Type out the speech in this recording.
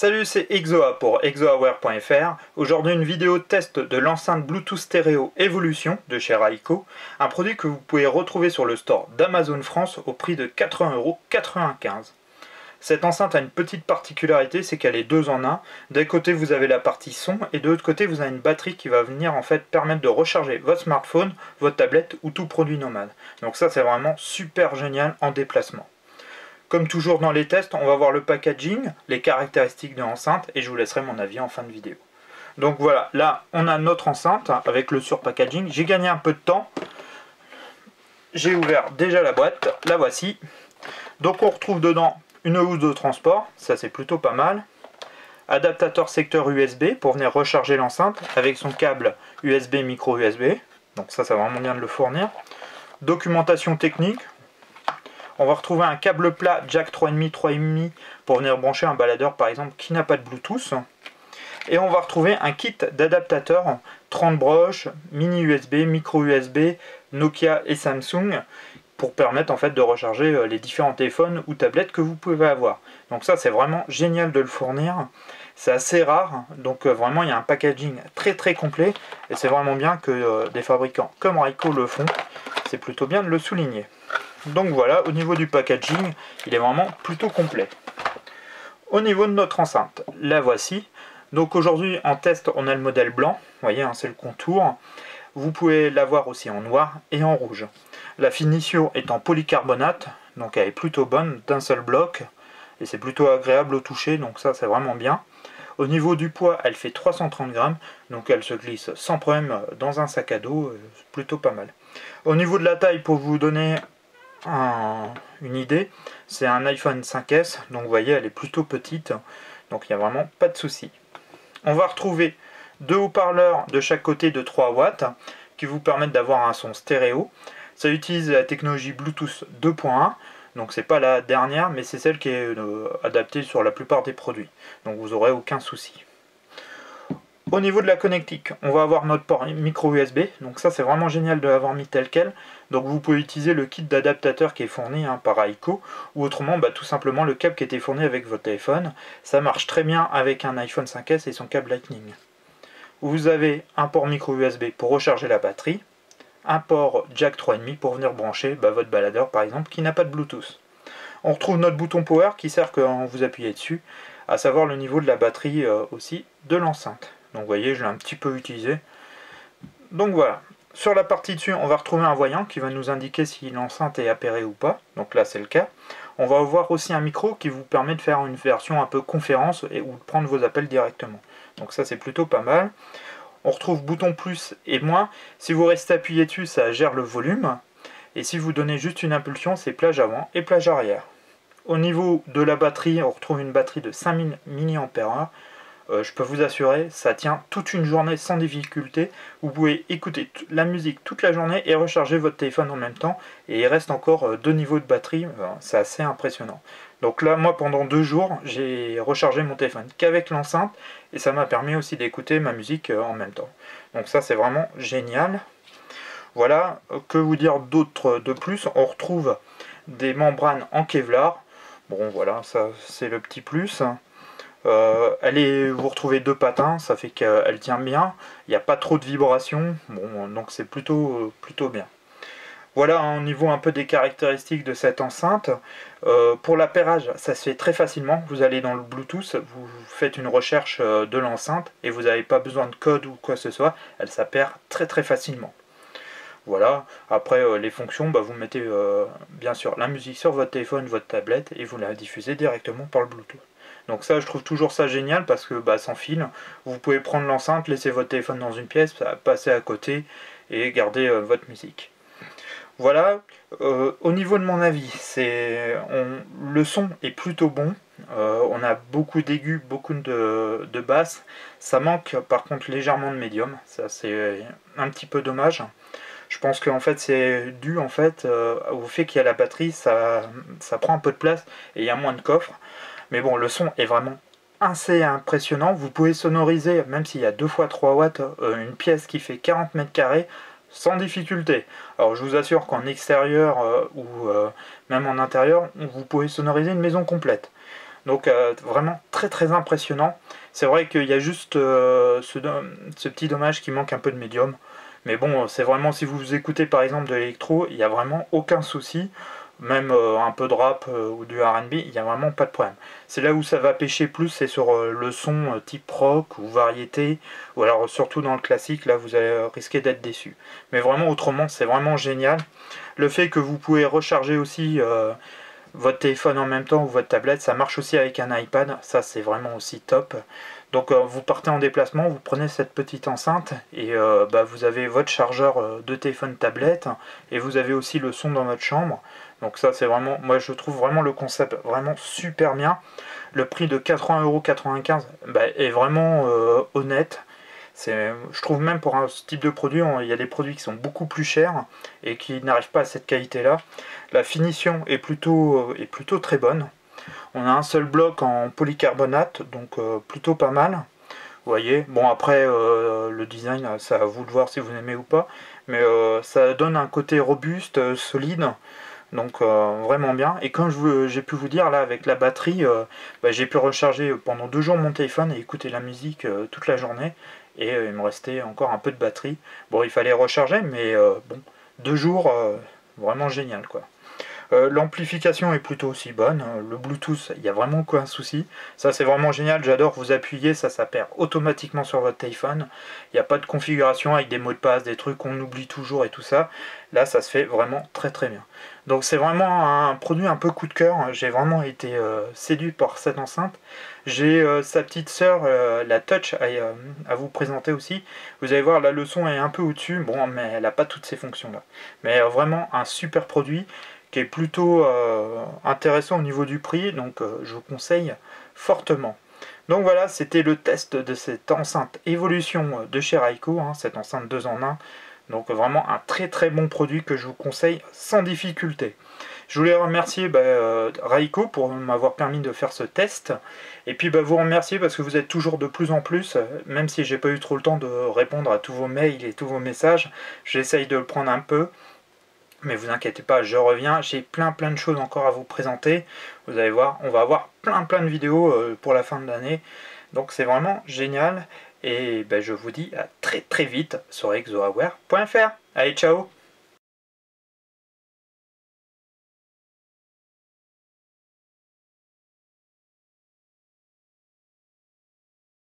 Salut, c'est Exoa pour exoaware.fr. Aujourd'hui une vidéo test de l'enceinte Bluetooth stéréo Evolution de chez Raiko, un produit que vous pouvez retrouver sur le store d'Amazon France au prix de 80,95 €. Cette enceinte a une petite particularité, c'est qu'elle est deux en un. D'un côté vous avez la partie son et de l'autre côté vous avez une batterie qui va venir en fait permettre de recharger votre smartphone, votre tablette ou tout produit nomade. Donc ça c'est vraiment super génial en déplacement. Comme toujours dans les tests, on va voir le packaging, les caractéristiques de l'enceinte et je vous laisserai mon avis en fin de vidéo. Donc voilà, là on a notre enceinte avec le surpackaging. J'ai gagné un peu de temps. J'ai ouvert déjà la boîte, la voici. Donc on retrouve dedans une housse de transport, ça c'est plutôt pas mal. Adaptateur secteur USB pour venir recharger l'enceinte avec son câble USB micro USB. Donc ça c'est vraiment bien de le fournir. Documentation technique. On va retrouver un câble plat jack 3,5 3,5 pour venir brancher un baladeur par exemple qui n'a pas de Bluetooth. Et on va retrouver un kit d'adaptateurs 30 broches, mini USB, micro USB, Nokia et Samsung pour permettre en fait de recharger les différents téléphones ou tablettes que vous pouvez avoir. Donc ça c'est vraiment génial de le fournir. C'est assez rare, donc vraiment il y a un packaging très complet et c'est vraiment bien que des fabricants comme Raiko le font. C'est plutôt bien de le souligner. Donc voilà, au niveau du packaging, il est vraiment plutôt complet. Au niveau de notre enceinte, la voici. Donc aujourd'hui en test, on a le modèle blanc, vous voyez, hein, c'est le contour. Vous pouvez l'avoir aussi en noir et en rouge. La finition est en polycarbonate, donc elle est plutôt bonne, d'un seul bloc. Et c'est plutôt agréable au toucher, donc ça c'est vraiment bien. Au niveau du poids, elle fait 330 grammes, donc elle se glisse sans problème dans un sac à dos, plutôt pas mal. Au niveau de la taille, pour vous donner une idée, c'est un iPhone 5S, donc vous voyez elle est plutôt petite, donc il n'y a vraiment pas de souci. On va retrouver deux haut-parleurs de chaque côté de 3 watts qui vous permettent d'avoir un son stéréo. Ça utilise la technologie Bluetooth 2.1, donc c'est pas la dernière mais c'est celle qui est adaptée sur la plupart des produits, donc vous n'aurez aucun souci. Au niveau de la connectique, on va avoir notre port micro USB, donc ça c'est vraiment génial de l'avoir mis tel quel. Donc vous pouvez utiliser le kit d'adaptateur qui est fourni par Raiko, ou autrement tout simplement le câble qui était fourni avec votre téléphone. Ça marche très bien avec un iPhone 5S et son câble Lightning. Vous avez un port micro USB pour recharger la batterie, un port jack 3,5 pour venir brancher votre baladeur par exemple qui n'a pas de Bluetooth. On retrouve notre bouton power qui sert quand vous appuyez dessus, à savoir le niveau de la batterie aussi de l'enceinte. Donc vous voyez, je l'ai un petit peu utilisé. Donc voilà. Sur la partie dessus, on va retrouver un voyant qui va nous indiquer si l'enceinte est appairée ou pas. Donc là, c'est le cas. On va voir aussi un micro qui vous permet de faire une version un peu conférence ou de prendre vos appels directement. Donc ça, c'est plutôt pas mal. On retrouve bouton plus et moins. Si vous restez appuyé dessus, ça gère le volume. Et si vous donnez juste une impulsion, c'est plage avant et plage arrière. Au niveau de la batterie, on retrouve une batterie de 5000 mAh. Je peux vous assurer, ça tient toute une journée sans difficulté. Vous pouvez écouter la musique toute la journée et recharger votre téléphone en même temps. Et il reste encore 2 niveaux de batterie, c'est assez impressionnant. Donc là, moi pendant 2 jours, j'ai rechargé mon téléphone qu'avec l'enceinte. Et ça m'a permis aussi d'écouter ma musique en même temps. Donc ça c'est vraiment génial. Voilà, que vous dire d'autre de plus? On retrouve des membranes en Kevlar. Bon voilà, ça c'est le petit plus. Vous retrouvez 2 patins, ça fait qu'elle tient bien, il n'y a pas trop de vibrations, bon, donc c'est plutôt bien. Voilà au niveau un peu des caractéristiques de cette enceinte. Pour l'appairage, ça se fait très facilement, vous allez dans le Bluetooth, vous faites une recherche de l'enceinte et vous n'avez pas besoin de code ou quoi que ce soit, elle s'appaire très facilement. Voilà, après les fonctions, vous mettez bien sûr la musique sur votre téléphone, votre tablette et vous la diffusez directement par le Bluetooth. Donc ça, je trouve toujours ça génial parce que sans fil, vous pouvez prendre l'enceinte, laisser votre téléphone dans une pièce, passer à côté et garder votre musique. Voilà, au niveau de mon avis, le son est plutôt bon. On a beaucoup d'aigus, beaucoup de basses. Ça manque par contre légèrement de médium, ça c'est un petit peu dommage. Je pense qu'en fait c'est dû au fait qu'il y a la batterie, ça prend un peu de place et il y a moins de coffre. Mais bon, le son est vraiment assez impressionnant. Vous pouvez sonoriser, même s'il y a 2 fois 3 watts, une pièce qui fait 40 mètres carrés sans difficulté. Alors je vous assure qu'en extérieur ou même en intérieur, vous pouvez sonoriser une maison complète. Donc vraiment très très impressionnant. C'est vrai qu'il y a juste ce petit dommage qui manque un peu de médium. Mais bon, c'est vraiment, si vous écoutez par exemple de l'électro, il n'y a vraiment aucun souci. Même un peu de rap ou du R&B, il n'y a vraiment pas de problème. C'est là où ça va pêcher plus, c'est sur le son type rock ou variété, ou alors surtout dans le classique, là vous allez risquer d'être déçu. Mais vraiment autrement, c'est vraiment génial. Le fait que vous pouvez recharger aussi votre téléphone en même temps ou votre tablette, ça marche aussi avec un iPad, ça c'est vraiment aussi top. Donc vous partez en déplacement, vous prenez cette petite enceinte et vous avez votre chargeur de téléphone tablette et vous avez aussi le son dans votre chambre. Donc ça c'est vraiment, moi je trouve vraiment le concept vraiment super bien. Le prix de 80,95 € est vraiment honnête. Je trouve même pour ce type de produit, il y a des produits qui sont beaucoup plus chers et qui n'arrivent pas à cette qualité-là. La finition est plutôt très bonne. On a un seul bloc en polycarbonate, donc plutôt pas mal. Vous voyez, bon après le design, ça à vous de voir si vous aimez ou pas, mais ça donne un côté robuste, solide. Donc vraiment bien. Et comme j'ai pu vous dire là avec la batterie, j'ai pu recharger pendant 2 jours mon téléphone et écouter la musique toute la journée. Et il me restait encore un peu de batterie. Bon, il fallait recharger, mais bon, 2 jours, vraiment génial quoi. L'amplification est plutôt aussi bonne. Le Bluetooth, il n'y a vraiment aucun souci. Ça, c'est vraiment génial. J'adore vous appuyer. Ça perd automatiquement sur votre téléphone. Il n'y a pas de configuration avec des mots de passe, des trucs qu'on oublie toujours et tout ça. Là, ça se fait vraiment très très bien. Donc, c'est vraiment un produit un peu coup de cœur. J'ai vraiment été séduit par cette enceinte. J'ai sa petite sœur, la Touch, à vous présenter aussi. Vous allez voir, la leçon est un peu au-dessus. Bon, mais elle n'a pas toutes ces fonctions-là. Mais vraiment un super produit qui est plutôt intéressant au niveau du prix, donc je vous conseille fortement. Donc voilà, c'était le test de cette enceinte Evolution de chez Raiko, cette enceinte 2 en 1. Donc vraiment un très très bon produit que je vous conseille sans difficulté. Je voulais remercier Raiko pour m'avoir permis de faire ce test. Et puis vous remercier parce que vous êtes toujours de plus en plus, même si j'ai pas eu trop le temps de répondre à tous vos mails et tous vos messages, j'essaye de le prendre un peu. Mais vous inquiétez pas, je reviens, j'ai plein de choses encore à vous présenter. Vous allez voir, on va avoir plein de vidéos pour la fin de l'année. Donc c'est vraiment génial. Et je vous dis à très vite sur exoaware.fr. Allez, ciao!